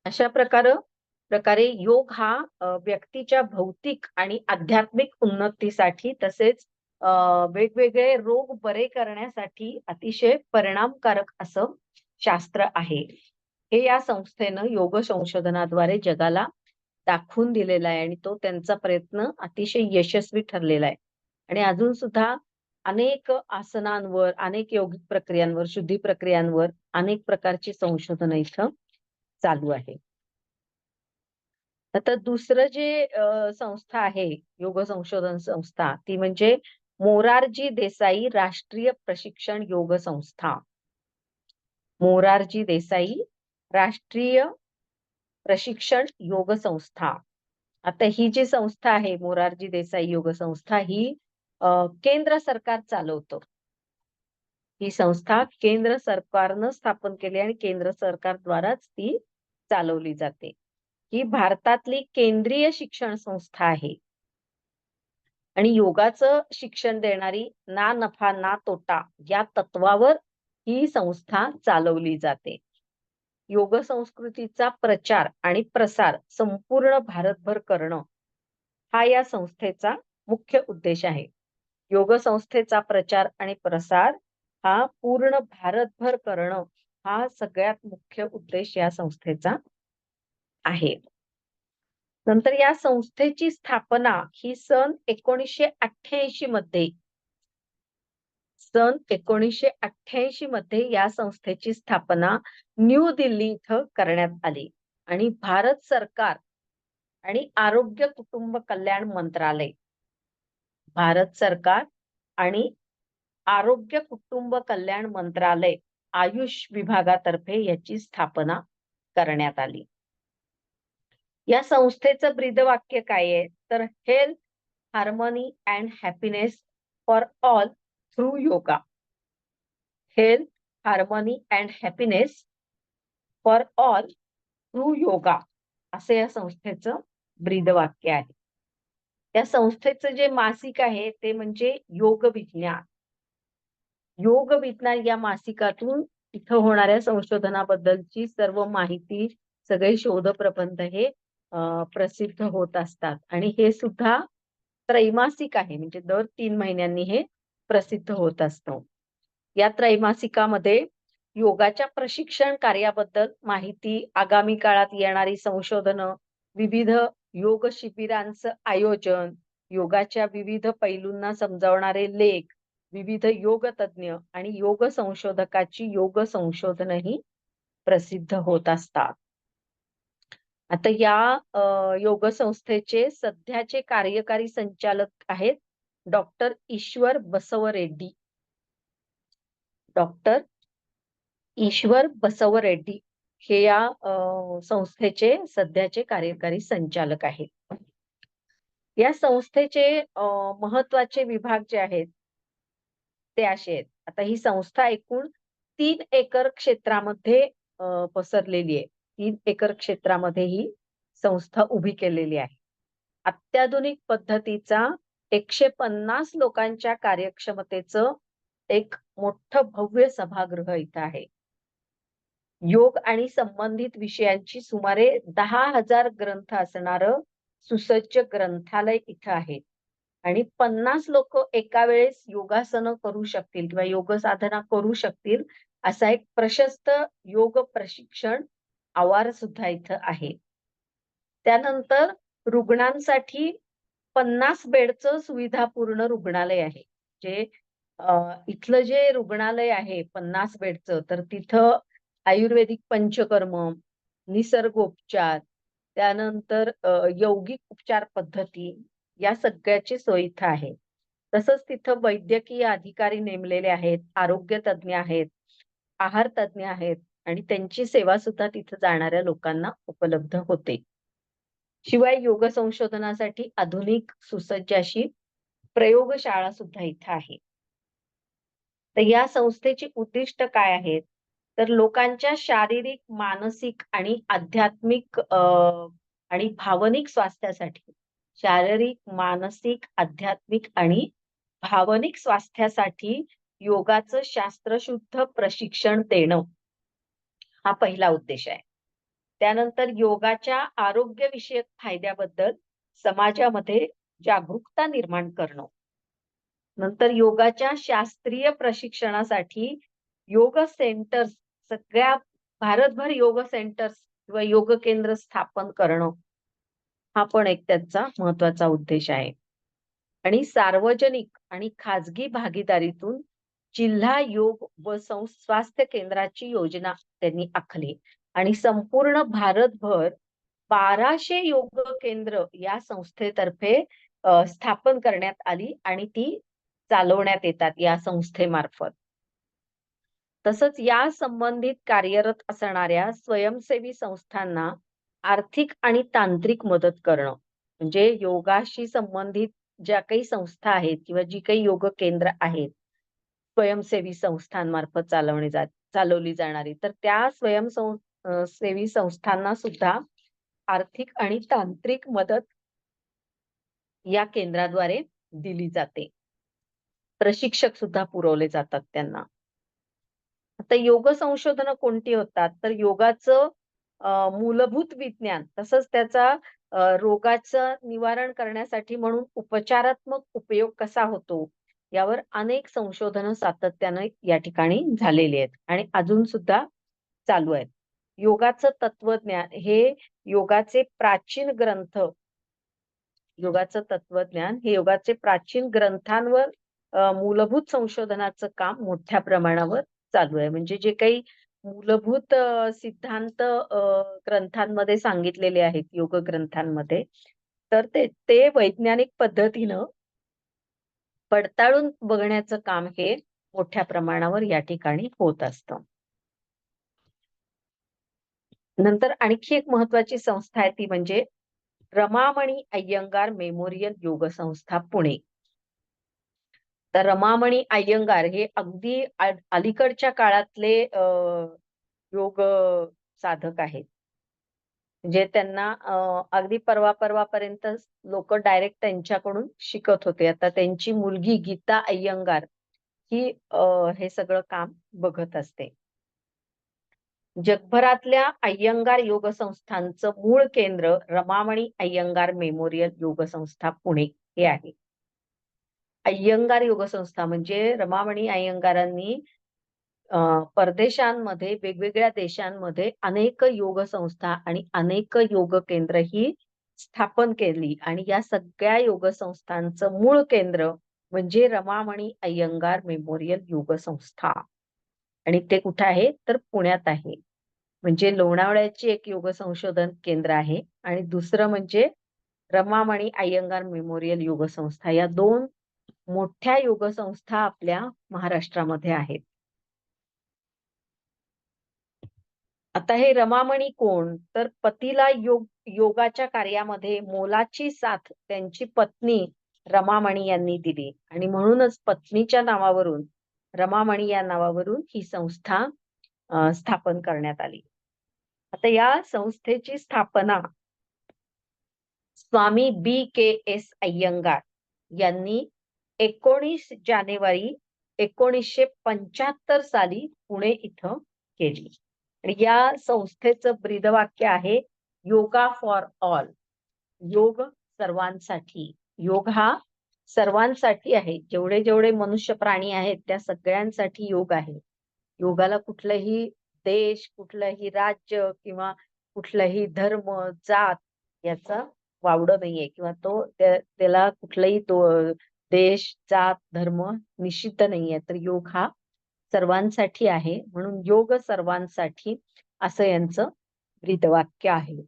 अशा प्रकारे योग हा व्यक्तीच्या भौतिक आणि आध्यात्मिक उन्नतीसाठी तसेच अ, वेगवेगळे रोग बरे करण्यासाठी अतिशय परिणामकारक असं शास्त्र आहे. हे या संस्थेनं योग संशोधनाद्वारे जगाला दाखवून दिलेला आहे आणि तो त्यांचा प्रयत्न अतिशय यशस्वी ठरलेला आहे. आणि अजून सुद्धा अनेक आसनांवर, अनेक योगिक प्रक्रियांवर, शुद्धी प्रक्रियांवर अनेक प्रकारची संशोधनं इथं चालू आहे. आता दुसरं जे संस्था आहे, योग संशोधन संस्था, ती म्हणजे मोरारजी देसाई राष्ट्रीय प्रशिक्षण योग संस्था. मोरारजी देसाई राष्ट्रीय प्रशिक्षण योग संस्था. आता ही जी संस्था आहे, मोरारजी देसाई योग संस्था, ही केंद्र सरकार चालवतं. ही संस्था केंद्र सरकारनं स्थापन केली आणि केंद्र सरकारद्वाराच ती चालवली जाते. ही भारतातली केंद्रीय शिक्षण संस्था आहे. आणि योगाचं शिक्षण देणारी ना नफा ना तोटा या तत्वावर ही संस्था चालवली जाते. योग संस्कृतीचा प्रचार आणि प्रसार संपूर्ण भारतभर करणं हा या संस्थेचा मुख्य उद्देश आहे. योग संस्थेचा प्रचार आणि प्रसार हा पूर्ण भारतभर करणं हा सगळ्यात मुख्य उद्देश या संस्थेचा आहे. नंतर या संस्थेची स्थापना ही सन 1988 मध्ये या संस्थेची स्थापना न्यू दिल्ली इथं करण्यात आली आणि भारत सरकार आणि आरोग्य कुटुंब कल्याण मंत्रालय, भारत सरकार आणि आरोग्य कुटुंब कल्याण मंत्रालय, आयुष विभागातर्फे याची स्थापना करण्यात आली. या संस्थेचं ब्रीदवाक्य काय आहे? तर health, harmony and happiness for all through yoga. Health, harmony and happiness for all through yoga असं या संस्थेचं ब्रीदवाक्य आहे. या संस्थेचं जे मासिक आहे ते म्हणजे योग विज्ञान. योग विज्ञान या मासिकातून इथं होणाऱ्या संशोधनाबद्दलची सर्व माहिती, सगळे शोध प्रबंध हे प्रसिद्ध होत असतात आणि हे सुद्धा त्रैमासिक आहे, म्हणजे दर 3 महिन्यांनी हे प्रसिद्ध होत असतं. या त्रैमासिकामध्ये योगाच्या प्रशिक्षण कार्याबद्दल माहिती, आगामी काळात येणारी संशोधनं, विविध योग शिबिरांचं आयोजन, योगाच्या विविध पैलूंना समजावणारे लेख, विविध योग तज्ञ आणि योग संशोधकाची योग संशोधनही प्रसिद्ध होत असतात. आता या योग संस्थेचे सध्याचे कार्यकारी संचालक आहेत डॉक्टर ईश्वर बसव रेड्डी. डॉक्टर ईश्वर बसव रेड्डी हे या संस्थेचे सध्याचे कार्यकारी संचालक आहेत. या संस्थेचे महत्वाचे विभाग जे आहेत ते असे आहेत. आता ही संस्था एकूण 3 एकर क्षेत्रामध्ये पसरलेली आहे. 3 एकर क्षेत्रामध्ये ही संस्था उभी केलेली आहे. अत्याधुनिक पद्धतीचा 150 लोकांच्या कार्यक्षमतेचं एक मोठं भव्य सभागृह इथं आहे. योग आणि संबंधित विषयांची सुमारे 10,000 ग्रंथ असणारं सुसज्ज ग्रंथालय इथं आहे. आणि 50 लोक एका वेळेस योगासनं करू शकतील किंवा योग साधना करू शकतील असा एक प्रशस्त योग प्रशिक्षण आवार सुद्धा इथं आहे. त्यानंतर रुग्णांसाठी 50 बेडचं सुविधापूर्ण रुग्णालय आहे. जे इथलं जे रुग्णालय आहे 50 बेडचं, तर तिथं आयुर्वेदिक पंचकर्म, निसर्गोपचार, त्यानंतर यौगिक उपचार पद्धती या सगळ्याची सोय इथं आहे. तसंच तिथं वैद्यकीय अधिकारी नेमलेले आहेत, आरोग्य तज्ञ आहेत, आहार तज्ञ आहेत आणि त्यांची सेवा सुद्धा तिथं जाणाऱ्या लोकांना उपलब्ध होते. शिवाय योग संशोधनासाठी आधुनिक सुसज्ज अशी प्रयोगशाळा सुद्धा इथं आहे. तर या संस्थेची उद्दिष्ट काय आहेत? तर लोकांच्या शारीरिक, मानसिक आणि आध्यात्मिक आणि भावनिक स्वास्थ्यासाठी शारीरिक, मानसिक, आध्यात्मिक आणि भावनिक स्वास्थ्यासाठी योगाचं शास्त्रशुद्ध प्रशिक्षण देणं हा पहिला उद्देश आहे. त्यानंतर योगाच्या आरोग्यविषयक फायद्याबद्दल समाजामध्ये जागरूकता निर्माण करणं. नंतर योगाच्या शास्त्रीय प्रशिक्षणासाठी योग सेंटर्स सगळ्या भारतभर योग सेंटर्स किंवा योग केंद्र स्थापन करणं हा पण एक त्यांचा महत्वाचा उद्देश आहे. आणि सार्वजनिक आणि खाजगी भागीदारीतून जिल्हा योग व स्वास्थ्य केंद्राची योजना त्यांनी आखली आणि संपूर्ण भारतभर 1200 योग केंद्र या संस्थेतर्फे स्थापन करण्यात आली आणि ती चालवण्यात येतात या संस्थेमार्फत. तसंच या संबंधित कार्यरत असणाऱ्या स्वयंसेवी संस्थांना आर्थिक आणि तांत्रिक मदत करणं. म्हणजे योगाशी संबंधित ज्या काही संस्था आहेत किंवा जी काही योग केंद्र आहेत, स्वयंसेवी संस्थांमार्फत चालवली जाणारी, तर त्या सेवी संस्थांना सुद्धा आर्थिक आणि तांत्रिक मदत या केंद्राद्वारे दिली जाते. प्रशिक्षक सुद्धा पुरवले जातात त्यांना. आता योग संशोधनं कोणती होतात? तर योगाचं मूलभूत विज्ञान तसंच त्याचा रोगाचं निवारण करण्यासाठी म्हणून उपचारात्मक उपयोग कसा होतो, यावर अनेक संशोधनं सातत्यानं या ठिकाणी झालेली आहेत आणि अजून सुद्धा चालू आहेत. योगाचं तत्वज्ञान हे योगाचे प्राचीन ग्रंथ योगाचं तत्वज्ञान हे योगाचे प्राचीन ग्रंथांवर मूलभूत संशोधनाचं काम मोठ्या प्रमाणावर चालू आहे. म्हणजे जे काही मूलभूत सिद्धांत ग्रंथांमध्ये सांगितलेले आहेत, योग ग्रंथांमध्ये, तर ते वैज्ञानिक पद्धतीनं पडताळून बघण्याचं काम हे मोठ्या प्रमाणावर या ठिकाणी होत असतं. नंतर आणखी एक महत्वाची संस्था आहे ती म्हणजे रमामणी अय्यंगार मेमोरियल योग संस्था पुणे. तर रमामणी अय्यंगार हे अगदी अलीकडच्या काळातले योग साधक आहेत. म्हणजे त्यांना अगदी परवापर्यंत लोक डायरेक्ट त्यांच्याकडून शिकत होते. आता त्यांची मुलगी गीता अय्यंगार ही हे सगळं काम बघत असते. जगभरातल्या अय्यंगार योग संस्थांचं मूळ केंद्र रमामणी अय्यंगार मेमोरियल योग संस्था पुणे हे आहे. अय्यंगार योग संस्था म्हणजे रमामणी अय्यंगारांनी परदेशांमध्ये वेगवेगळ्या देशांमध्ये अनेक योग संस्था आणि अनेक योग केंद्र ही स्थापन केली आणि या सगळ्या योग संस्थांचं मूळ केंद्र म्हणजे रमामणी अय्यंगार मेमोरियल योग संस्था आणि ते कुठे आहे तर पुण्यात आहे. म्हणजे लोणावळ्याची एक योग संशोधन केंद्र आहे आणि दुसरं म्हणजे रमामणी अय्यंगार मेमोरियल योग संस्था. या दोन मोठ्या योग संस्था आपल्या महाराष्ट्रामध्ये आहेत. आता हे रमामणी कोण? तर पतीला योगाच्या कार्यामध्ये मोलाची साथ त्यांची पत्नी रमामणी यांनी दिली आणि म्हणूनच पत्नीच्या नावावरून रमामणी या नावावरून ही संस्था स्थापन करण्यात आली. आता या संस्थेची स्थापना स्वामी BKS अय्यंगार यांनी 19 जानेवारी 1975 साली पुणे इथं केली. आणि या संस्थेचं ब्रीदवाक्य आहे योगा फॉर ऑल. योग सर्वांसाठी. योग हा सर्वांसाठी आहे. जेवढे जेवढे मनुष्य प्राणी आहेत त्या सगळ्यांसाठी योग आहे. योगाला कुठलंही देश, कुठलंही राज्य किंवा कुठलाही धर्म, जात याचा वावडं नाहीये किंवा त्याला कुठलाही देश, जात, धर्म निषिद्ध नाहीये. तर योग हा सर्वांसाठी आहे. म्हणून योग सर्वांसाठी असं यांचं ब्रीदवाक्य आहे.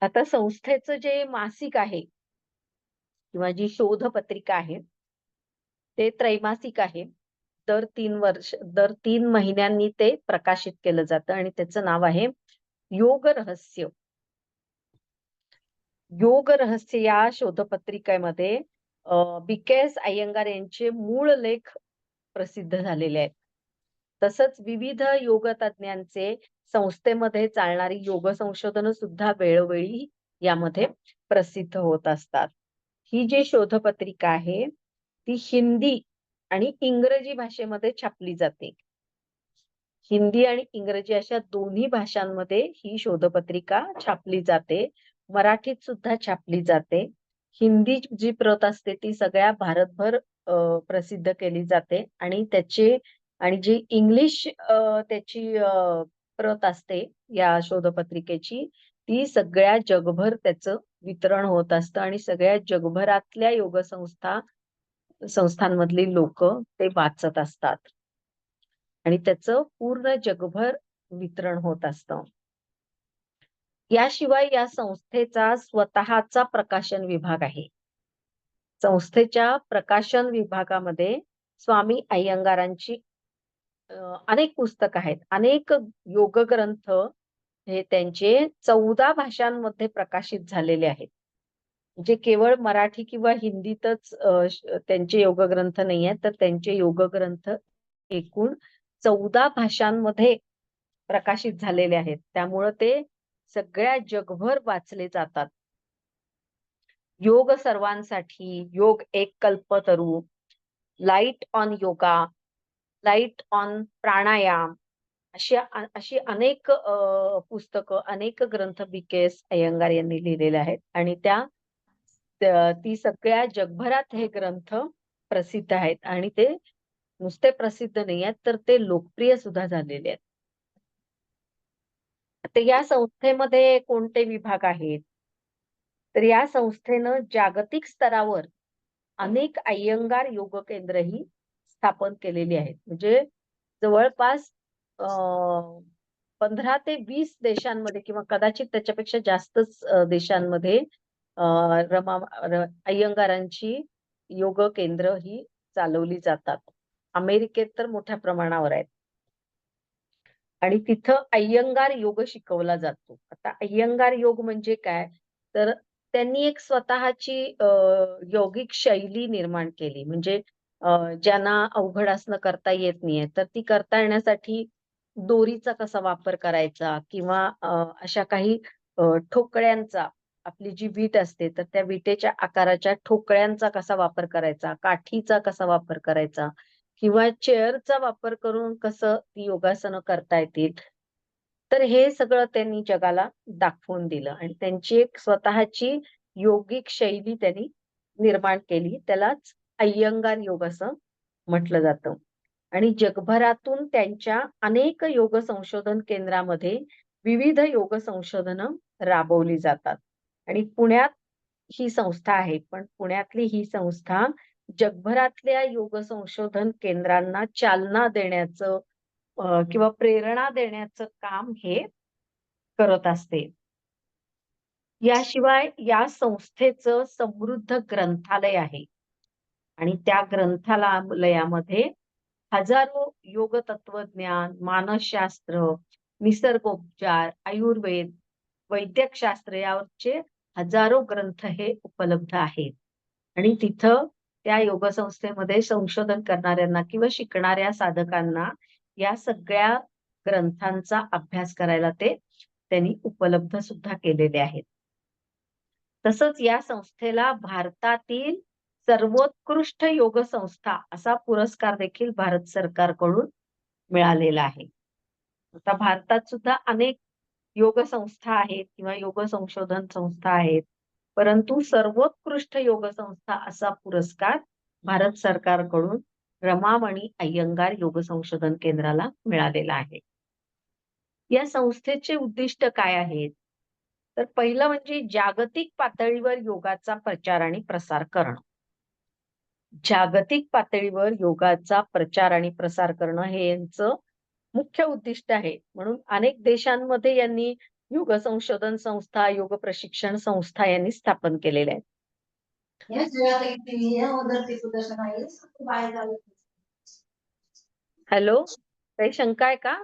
आता संस्थेचं जे मासिक आहे किंवा जी शोध पत्रिका आहे, ते त्रैमासिक आहे. दर 3 महिन्यांनी ते प्रकाशित केलं जातं आणि त्याचं नाव आहे योग रहस्य. योग रहस्य या शोधपत्रिकेमध्ये बी.के.एस. अय्यंगार यांचे मूळ लेख प्रसिद्ध झालेले आहेत. तसंच विविध योग तज्ञांचे संस्थेमध्ये चालणारी योग संशोधन सुद्धा वेळोवेळी यामध्ये प्रसिद्ध होत असतात. ही जी शोधपत्रिका आहे, ती हिंदी आणि इंग्रजी भाषेमध्ये छापली जाते. हिंदी आणि इंग्रजी अशा दोन्ही भाषांमध्ये ही शोधपत्रिका छापली जाते. मराठीत सुद्धा छापली जाते. हिंदी जी प्रत असते ती सगळ्या भारतभर प्रसिद्ध केली जाते आणि जी इंग्लिश त्याची प्रत असते या शोधपत्रिकेची, ती सगळ्या जगभर त्याचं वितरण होत असतं आणि सगळ्या जगभरातल्या संस्थांमधली लोकं ते वाचत असतात. आणि त्याचं पूर्ण जगभर वितरण होत असतं. याशिवाय या संस्थेचा स्वतःचा प्रकाशन विभाग आहे. संस्थेच्या प्रकाशन विभागामध्ये स्वामी अय्यंगारांची अनेक पुस्तकं आहेत. अनेक योग ग्रंथ हे त्यांचे 14 भाषांमध्ये प्रकाशित झालेले आहेत. म्हणजे केवळ मराठी किंवा हिंदीतच त्यांचे योग ग्रंथ नाही आहेत, तर त्यांचे योग ग्रंथ एकूण 14 भाषांमध्ये प्रकाशित झालेले आहेत. त्यामुळं ते सगळ्या जगभर वाचले जातात. योग सर्वांसाठी, योग एक कल्पतरू, light on yoga, light on pranayama अशी अनेक पुस्तकं, अनेक ग्रंथ बी.के.एस. अय्यंगार यांनी लिहिलेले आहेत आणि ती सगळ्या जगभरात हे ग्रंथ प्रसिद्ध आहेत आणि ते नुसते प्रसिद्ध नाही आहेत, तर ते लोकप्रिय सुद्धा झालेले आहेत. तर या संस्थेमध्ये कोणते विभाग आहेत? तर या संस्थेनं जागतिक स्तरावर अनेक अय्यंगार योग केंद्रही स्थापन केलेली आहेत. म्हणजे जवळपास 15 ते 20 देशांमध्ये किंवा कदाचित त्याच्यापेक्षा जास्तच देशांमध्ये अय्यंगारांची योग केंद्र ही चालवली जातात. अमेरिकेत तर मोठ्या प्रमाणावर आहेत. आणि तिथं अय्यंगार योग शिकवला जातो. आता अय्यंगार योग म्हणजे काय? तर त्यांनी एक स्वतःची यौगिक शैली निर्माण केली. म्हणजे ज्यांना अवघड आसनं करता येत नाहीये, तर ती करता येण्यासाठी दोरीचा कसा वापर करायचा किंवा अशा काही ठोकळ्यांचा आपली जी वीट असते, तर त्या विटेच्या आकाराच्या ठोकळ्यांचा कसा वापर करायचा, काठीचा कसा वापर करायचा किंवा चेअरचा वापर करून कसं ती योगासनं करता येतील. तर हे सगळं त्यांनी जगाला दाखवून दिलं आणि त्यांची एक स्वतःची योगिक शैली त्यांनी निर्माण केली. त्यालाच अय्यंगार योग असं म्हटलं जातं. आणि जगभरातून त्यांच्या अनेक योग संशोधन केंद्रामध्ये विविध योग संशोधनं राबवली जातात. आणि पुण्यात ही संस्था आहे. पण पुण्यातली ही संस्था जगभरातल्या योग संशोधन केंद्रांना चालना देण्याचं किंवा प्रेरणा देण्याचं काम हे करत असते. याशिवाय या संस्थेचं समृद्ध ग्रंथालय आहे आणि त्या ग्रंथालयामध्ये हजारो योग तत्वज्ञान, मानसशास्त्र, निसर्गोपचार, आयुर्वेद, वैद्यकशास्त्र यावरचे हजारो ग्रंथ हे उपलब्ध आहेत. आणि तिथं त्या योग संस्थेमध्ये संशोधन करणाऱ्यांना किंवा शिकणाऱ्या साधकांना या सगळ्या ग्रंथांचा अभ्यास करायला त्यांनी उपलब्ध सुद्धा केलेले आहेत. तसंच या संस्थेला भारतातील सर्वोत्कृष्ट योग संस्था असा पुरस्कार देखील भारत सरकारकडून मिळालेला आहे. आता भारतात सुद्धा अनेक योग संस्था आहेत किंवा योग संशोधन संस्था आहेत. परंतु सर्वोत्कृष्ट योग संस्था असा पुरस्कार भारत सरकारकडून रमामणी अय्यंगार योग संशोधन केंद्राला मिळालेला आहे. या संस्थेचे उद्दिष्ट काय आहेत? तर पहिलं म्हणजे जागतिक पातळीवर योगाचा प्रचार आणि प्रसार करणं. जागतिक पातळीवर योगाचा प्रचार आणि प्रसार करणं हे यांचं मुख्य उद्दिष्ट आहे. म्हणून अनेक देशांमध्ये यांनी योग संशोधन संस्था, योग प्रशिक्षण संस्था यांनी स्थापन केलेल्या आहेत. हॅलो, काही शंका आहे का?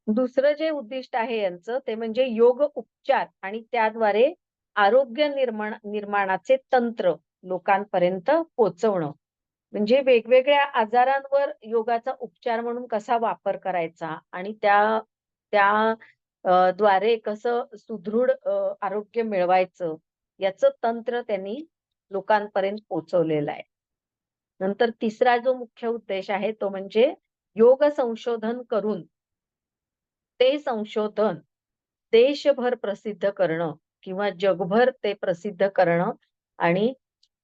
दुसरं जे उद्दिष्ट आहे यांचं ते म्हणजे योग उपचार आणि त्याद्वारे आरोग्य निर्माणाचे तंत्र लोकांपर्यंत पोहोचवणं. म्हणजे वेगवेगळ्या आजारांवर योगाचा उपचार म्हणून कसा वापर करायचा आणि त्या त्या द्वारे कसं सुदृढ आरोग्य मिळवायचं याचं तंत्र त्यांनी लोकांपर्यंत पोहोचवलेलं आहे. नंतर तिसरा जो मुख्य उद्देश आहे तो म्हणजे योग संशोधन करून ते संशोधन देशभर प्रसिद्ध करणं किंवा जगभर ते प्रसिद्ध करणं आणि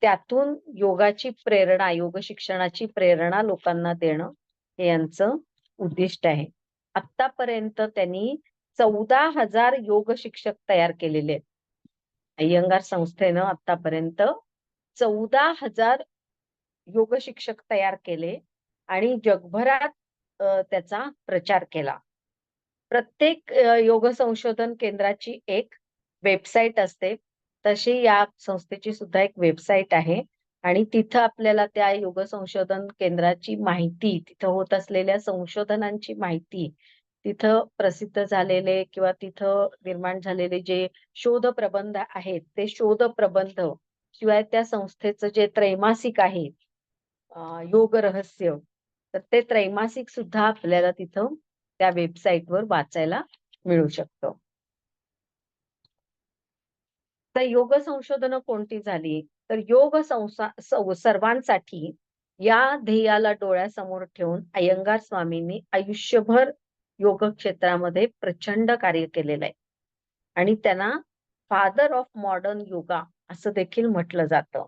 त्यातून योगाची प्रेरणा, योग शिक्षणाची प्रेरणा लोकांना देणं हे यांचं उद्दिष्ट आहे. आत्तापर्यंत त्यांनी 14,000 योग शिक्षक तयार केलेले आहेत. अय्यंगार संस्थेनं आत्तापर्यंत 14,000 योग शिक्षक तयार केले आणि जगभरात त्याचा प्रचार केला. प्रत्येक योग संशोधन केंद्राची एक वेबसाईट असते. तशी या संस्थेची सुद्धा एक वेबसाईट आहे आणि तिथं आपल्याला त्या योग संशोधन केंद्राची माहिती, तिथं होत असलेल्या संशोधनांची माहिती, तिथं प्रसिद्ध झालेले किंवा तिथं निर्माण झालेले जे शोध प्रबंध आहेत, ते शोध प्रबंध शिवाय त्या संस्थेचं जे त्रैमासिक आहे योग रहस्य, तर ते त्रैमासिक सुद्धा आपल्याला तिथं त्या वेबसाईटवर वाचायला मिळू शकतं. तर योग संशोधनं कोणती झाली? तर योग सर्वांसाठी या ध्येयाला डोळ्यासमोर ठेवून अय्यंगार स्वामींनी आयुष्यभर योग क्षेत्रामध्ये प्रचंड कार्य केलेलं आहे. आणि त्यांना फादर ऑफ मॉडर्न योगा असं देखील म्हटलं जातं.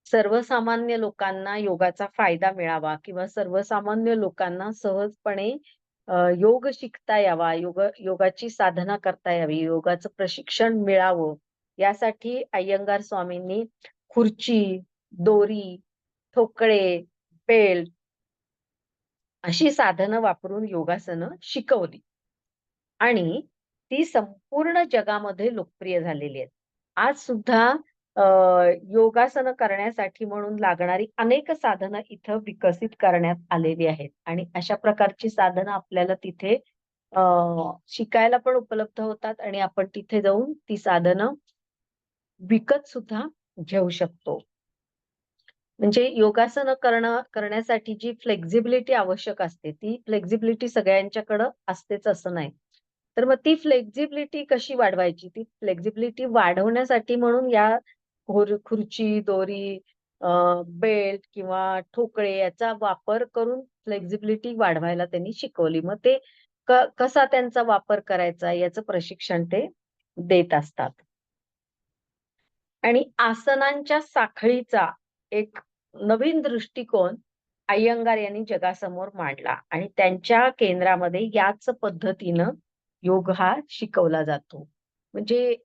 सर्वसामान्य लोकांना योगाचा फायदा मिळावा किंवा सर्वसामान्य लोकांना सहजपणे योग शिकता यावा, योगाची साधना करता यावी, योगाचं प्रशिक्षण मिळावं यासाठी अय्यंगार स्वामींनी खुर्ची, दोरी, ठोकळे, बेल्ट अशी साधनं वापरून योगासनं शिकवली आणि ती संपूर्ण जगामध्ये लोकप्रिय झालेली आहेत. आज सुद्धा योगासनं करण्यासाठी म्हणून लागणारी अनेक साधनं इथं विकसित करण्यात आलेली आहेत आणि अशा प्रकारची साधनं आपल्याला तिथे अ, शिकायला पण उपलब्ध होतात आणि आपण तिथे जाऊन ती साधनं विकत सुद्धा घेऊ शकतो. म्हणजे योगासनं करण्यासाठी जी फ्लेक्सिबिलिटी आवश्यक असते, ती फ्लेक्सिबिलिटी सगळ्यांच्याकडं असतेच असं नाही. तर मग ती फ्लेक्सिबिलिटी कशी वाढवायची? ती फ्लेक्सिबिलिटी वाढवण्यासाठी म्हणून या खुर्ची, दोरी, बेल्ट किंवा ठोकळे याचा वापर करून फ्लेक्सिबिलिटी वाढवायला त्यांनी शिकवली. मग ते कसा त्यांचा वापर करायचा याचं प्रशिक्षण ते देत असतात. आणि आसनांच्या साखळीचा एक नवीन दृष्टिकोन अय्यंगार यांनी जगासमोर मांडला आणि त्यांच्या केंद्रामध्ये याच पद्धतीनं योग हा शिकवला जातो. म्हणजे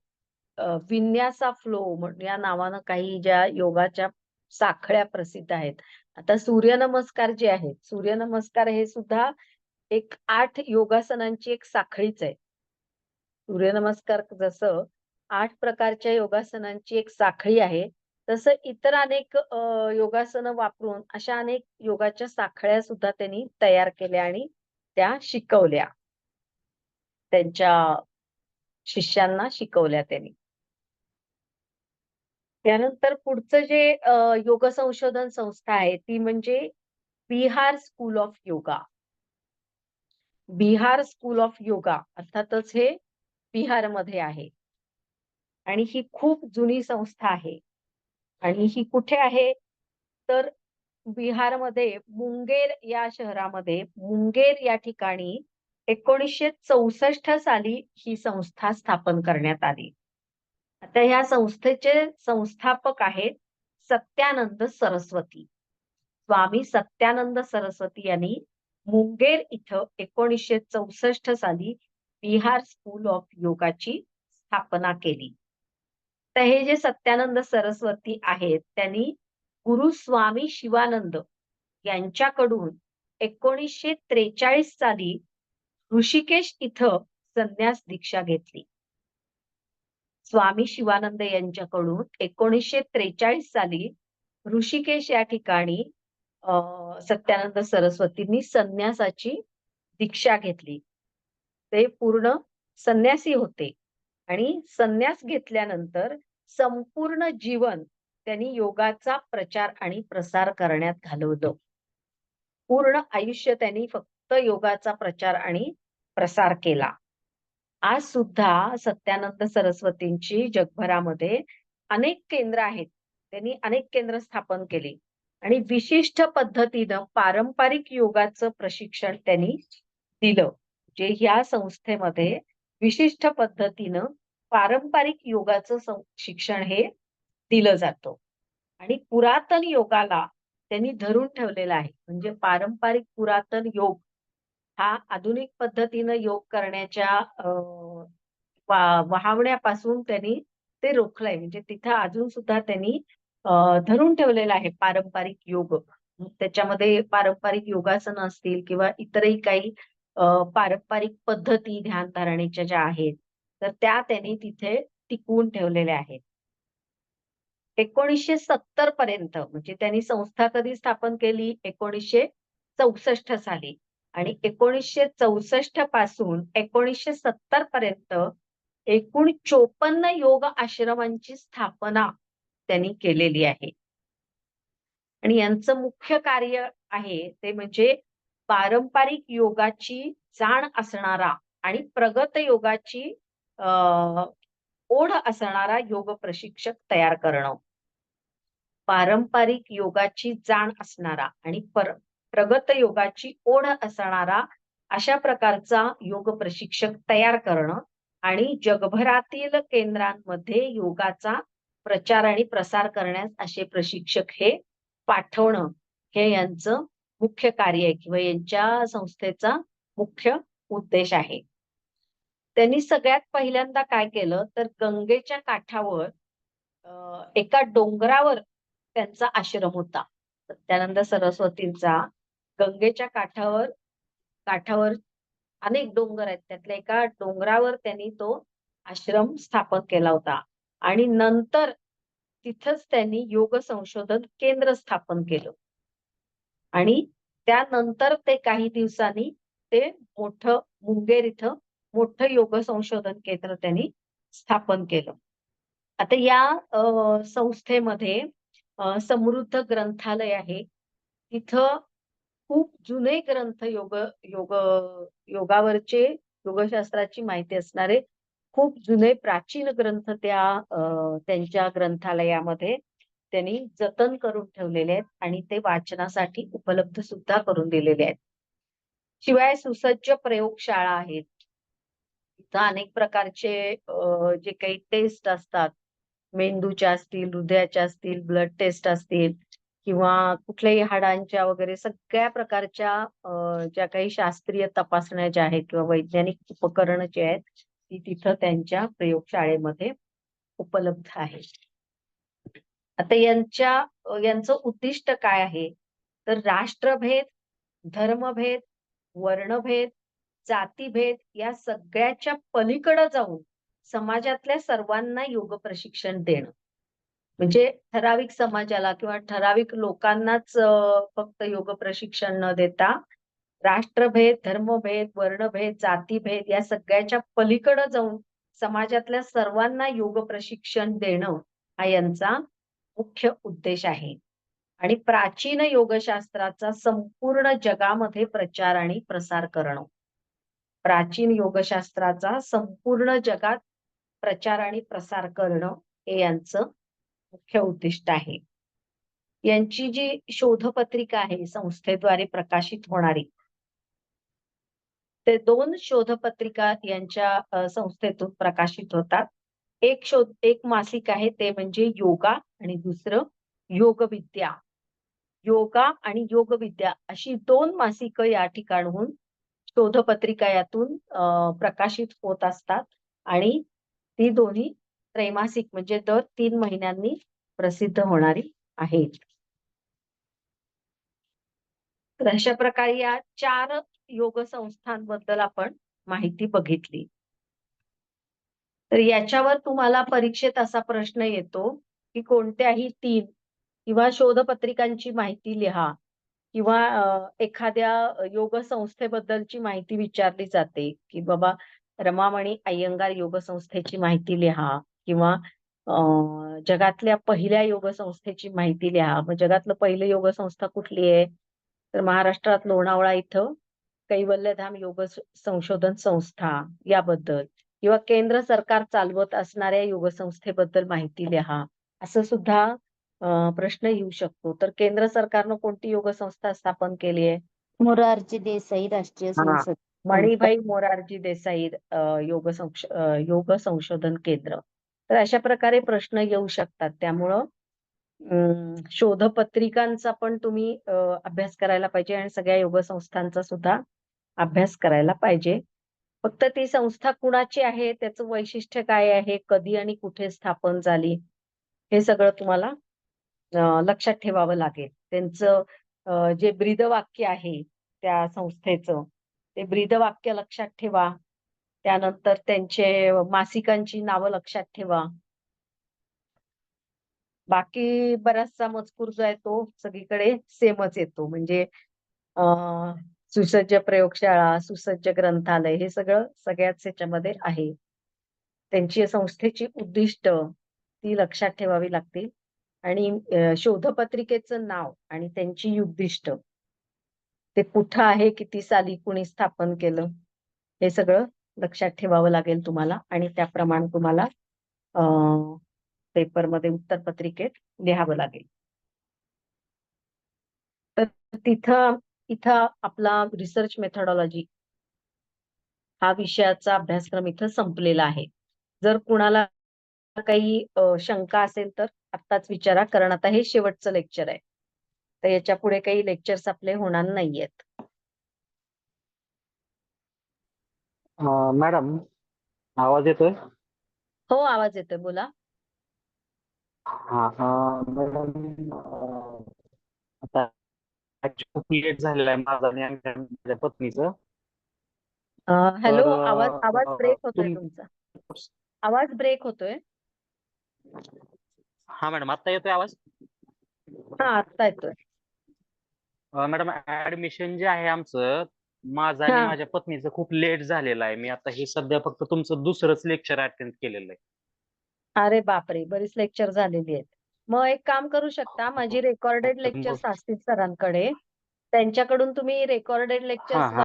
विन्यासा फ्लो या नावानं काही ज्या योगाच्या साखळ्या प्रसिद्ध आहेत. आता सूर्यनमस्कार जे आहेत, सूर्यनमस्कार हे सुद्धा एक 8 योगासनांची एक साखळीच आहे. सूर्यनमस्कार जसं 8 प्रकारच्या योगासनांची एक साखळी आहे, तसं इतर अनेक योगासनं वापरून अशा अनेक योगाच्या साखळ्या सुद्धा त्यांनी तयार केल्या आणि त्या शिकवल्या. त्यांच्या शिष्यांना शिकवल्या त्यांनी. त्यानंतर पुढचं जे योग संशोधन संस्था आहे ती म्हणजे Bihar school of yoga. Bihar school of yoga अर्थातच हे बिहारमध्ये आहे. आणि ही खूप जुनी संस्था आहे. आणि ही कुठे आहे? तर बिहारमध्ये मुंगेर या शहरामध्ये मुंगेर या ठिकाणी 1964 साली ही संस्था स्थापन करण्यात आली. आता ह्या संस्थेचे संस्थापक आहेत सत्यानंद सरस्वती. स्वामी सत्यानंद सरस्वती यांनी मुंगेर इथं 1964 साली बिहार स्कूल ऑफ योगाची स्थापना केली. तर हे जे सत्यानंद सरस्वती आहेत, त्यांनी गुरु स्वामी शिवानंद यांच्याकडून 1943 साली ऋषिकेश इथं संन्यास दीक्षा घेतली. स्वामी शिवानंद यांच्याकडून 1943 साली ऋषिकेश या ठिकाणी सत्यानंद सरस्वतींनी संन्यासाची दीक्षा घेतली. ते पूर्ण संन्यासी होते आणि संन्यास घेतल्यानंतर संपूर्ण जीवन त्यांनी योगाचा प्रचार आणि प्रसार करण्यात घालवलं. पूर्ण आयुष्य त्यांनी फक्त योगाचा प्रचार आणि प्रसार केला. आज सुद्धा सत्यानंद सरस्वतींची जगभरामध्ये अनेक केंद्र आहेत. त्यांनी अनेक केंद्र स्थापन केली आणि विशिष्ट पद्धतीनं पारंपरिक योगाचं प्रशिक्षण त्यांनी दिलं. जे ह्या संस्थेमध्ये विशिष्ट पद्धतीनं पारंपरिक योगाचं शिक्षण हे दिलं जातं आणि पुरातन योगाला त्यांनी धरून ठेवलेला आहे. म्हणजे पारंपरिक पुरातन योग हा आधुनिक पद्धतीनं योग करण्याच्या वहावण्यापासून त्यांनी ते रोखलंय. म्हणजे तिथं अजून सुद्धा त्यांनी धरून ठेवलेला आहे पारंपरिक योग. त्याच्यामध्ये पारंपरिक योगासनं असतील किंवा इतरही काही पारंपरिक पद्धती ध्यानधारणेच्या ज्या आहेत, तर त्या त्यांनी तिथे टिकवून ठेवलेल्या आहेत. 1970 पर्यंत म्हणजे त्यांनी संस्था कधी स्थापन केली? 1964 साली आणि 1964 पासून 1970 पर्यंत एकूण 54 योग आश्रमांची स्थापना त्यांनी केलेली आहे. आणि यांचं मुख्य कार्य आहे ते म्हणजे पारंपरिक योगाची जाण असणारा आणि प्रगत योगाची ओढ असणारा योग प्रशिक्षक तयार करणं. पारंपरिक योगाची जाण असणारा आणि प्रगत योगाची ओढ असणारा अशा प्रकारचा योग प्रशिक्षक तयार करणं आणि जगभरातील केंद्रांमध्ये योगाचा प्रचार आणि प्रसार करण्यास असे प्रशिक्षक हे पाठवणं हे यांचं मुख्य कार्य आहे किंवा यांच्या संस्थेचा मुख्य उद्देश आहे. त्यांनी सगळ्यात पहिल्यांदा काय केलं तर गंगेच्या काठावर एका डोंगरावर त्यांचा आश्रम होता. सत्यानंद सरस्वतींचा गंगेच्या काठावर अनेक डोंगर आहेत. त्यातल्या एका डोंगरावर त्यांनी तो आश्रम स्थापन केला होता आणि नंतर तिथंच त्यांनी योग संशोधन केंद्र स्थापन केलं आणि त्यानंतर ते काही दिवसांनी ते मोठं मुंगेर इथं मोठं योग संशोधन केंद्र त्यांनी स्थापन केलं. आता या संस्थेमध्ये समृद्ध ग्रंथालय आहे. तिथं खूप जुने ग्रंथ योगावरचे योगशास्त्राची माहिती असणारे खूप जुने प्राचीन ग्रंथ त्यांच्या ग्रंथालयामध्ये त्यांनी जतन करून ठेवलेले आहेत आणि ते वाचनासाठी उपलब्ध सुद्धा करून दिलेले आहेत. शिवाय सुसज्ज प्रयोगशाळा आहेत. इथं अनेक प्रकारचे जे काही टेस्ट असतात, मेंदूच्या असतील, हृदयाच्या असतील, ब्लड टेस्ट असतील किंवा कुठल्याही हाडांच्या वगैरे सगळ्या प्रकारच्या ज्या काही शास्त्रीय तपासण्या ज्या आहेत किंवा वैज्ञानिक उपकरणं जे आहेत, ती तिथं त्यांच्या प्रयोगशाळेमध्ये उपलब्ध आहेत. आता यांचं उद्दिष्ट काय आहे? तर राष्ट्रभेद, धर्मभेद, वर्णभेद, जातीभेद या सगळ्याच्या पलीकडे जाऊन समाजातल्या सर्वांना योग प्रशिक्षण देणं. म्हणजे ठराविक समाजाला किंवा ठराविक लोकांनाच फक्त योग प्रशिक्षण न देता राष्ट्रभेद, धर्मभेद, वर्णभेद, जातीभेद या सगळ्याच्या पलीकडे जाऊन समाजातल्या सर्वांना योग प्रशिक्षण देणं हा यांचा मुख्य उद्देश आहे. आणि प्राचीन योगशास्त्राचा संपूर्ण जगामध्ये प्रचार आणि प्रसार करणं. प्राचीन योगशास्त्राचा संपूर्ण जगात प्रचार आणि प्रसार करणं हे यांचं मुख्य उद्दिष्ट आहे. यांची जी शोधपत्रिका आहे संस्थेद्वारे प्रकाशित होणारी, ते 2 शोधपत्रिका यांच्या संस्थेतून प्रकाशित होतात. एक मासिक आहे ते म्हणजे योगा आणि दुसरं योगविद्या. योगा आणि योगविद्या अशी 2 मासिकं या ठिकाणाहून शोधपत्रिका यातून प्रकाशित होत असतात आणि ती दोन्ही त्रैमासिक म्हणजे दर 3 महिन्यांनी प्रसिद्ध होणारी आहेत. तर अशा प्रकारे या 4 योग संस्थांबद्दल आपण माहिती बघितली. तर याच्यावर तुम्हाला परीक्षेत असा प्रश्न येतो, की कोणत्याही 3 किंवा शोधपत्रिकांची माहिती लिहा किंवा एखाद्या योग संस्थेबद्दलची माहिती विचारली जाते, की बाबा रमामणी अय्यंगार योग संस्थेची माहिती लिहा किंवा जगातल्या पहिल्या योग संस्थेची माहिती लिहा. मग जगातलं पहिलं योग संस्था कुठली आहे? तर महाराष्ट्रात लोणावळा इथं कैवल्यधाम योग संशोधन संस्था याबद्दल किंवा केंद्र सरकार चालवत असणाऱ्या योग संस्थेबद्दल माहिती लिहा. असं सुद्धा प्रश्न येऊ शकतो. तर केंद्र सरकारनं कोणती योग संस्था स्थापन केली आहे? मोरारजी देसाई राष्ट्रीय हां. संसद मणिभाई मोरारजी देसाई योग संशोधन केंद्र. तर अशा प्रकारे प्रश्न येऊ शकतात. त्यामुळं शोधपत्रिकांचा पण तुम्ही अभ्यास करायला पाहिजे आणि सगळ्या योग संस्थांचा सुद्धा अभ्यास करायला पाहिजे. फक्त ती संस्था कुणाची आहे, त्याचं वैशिष्ट्य काय आहे, कधी आणि कुठे स्थापन झाली, हे सगळं तुम्हाला लक्षात ठेवावं लागेल. त्यांचं जे ब्रीदवाक्य आहे त्या संस्थेचं, ते ब्रीदवाक्य लक्षात ठेवा. त्यानंतर त्यांचे मासिकांची नावं लक्षात ठेवा. बाकी बराचसा मजकूर जो आहे तो सगळीकडे सेमच येतो. म्हणजे अ, सुसज्ज प्रयोगशाळा, सुसज्ज ग्रंथालय हे सगळं सगळ्याच ह्याच्यामध्ये आहे. त्यांची संस्थेची उद्दिष्ट ती लक्षात ठेवावी लागतील आणि शोधपत्रिकेचं नाव आणि त्यांची उद्दिष्ट ते कुठं आहे, किती साली कुणी स्थापन केलं, हे सगळं लक्षात ठेवावं लागेल तुम्हाला आणि त्याप्रमाणे तुम्हाला पेपरमध्ये उत्तरपत्रिकेत लिहावं लागेल. तर इथं आपला रिसर्च मेथोडॉलॉजी हा विषयाचा अभ्यासक्रम इथं संपलेला आहे. जर कुणाला काही शंका असेल तर आत्ताच विचारा, कारण आता हे शेवटचं लेक्चर आहे. तर याच्या पुढे काही लेक्चर्स आपले होणार नाहीयेत. मॅडम, आवाज येतोय? हो, आवाज येतोय, बोला. मॅडम, आता खूप लेट झालेला आहे माझा आणि माझ्या पत्नीचं. हॅलो, तर आवाज ब्रेक होतोय तुमचा. आवाज ब्रेक होतोय. हा मॅडम, आता येतोय आवाज? हा, आता येतोय. मॅडम, ऍडमिशन जे आहे आमचं, माझं आणि हा. माझ्या पत्नीचं खूप लेट झालेलं आहे. मी आता हे सध्या फक्त तुमचं दुसरंच लेक्चर अटेंड केलेलं आहे. अरे बापरे, बरीच लेक्चर झालेली आहेत. मग एक काम करू शकता, माझी रेकॉर्डेड लेक्चर्स असतील सरांकडे, त्यांच्याकडून तुम्ही रेकॉर्डेड हा लेक्चर्स हा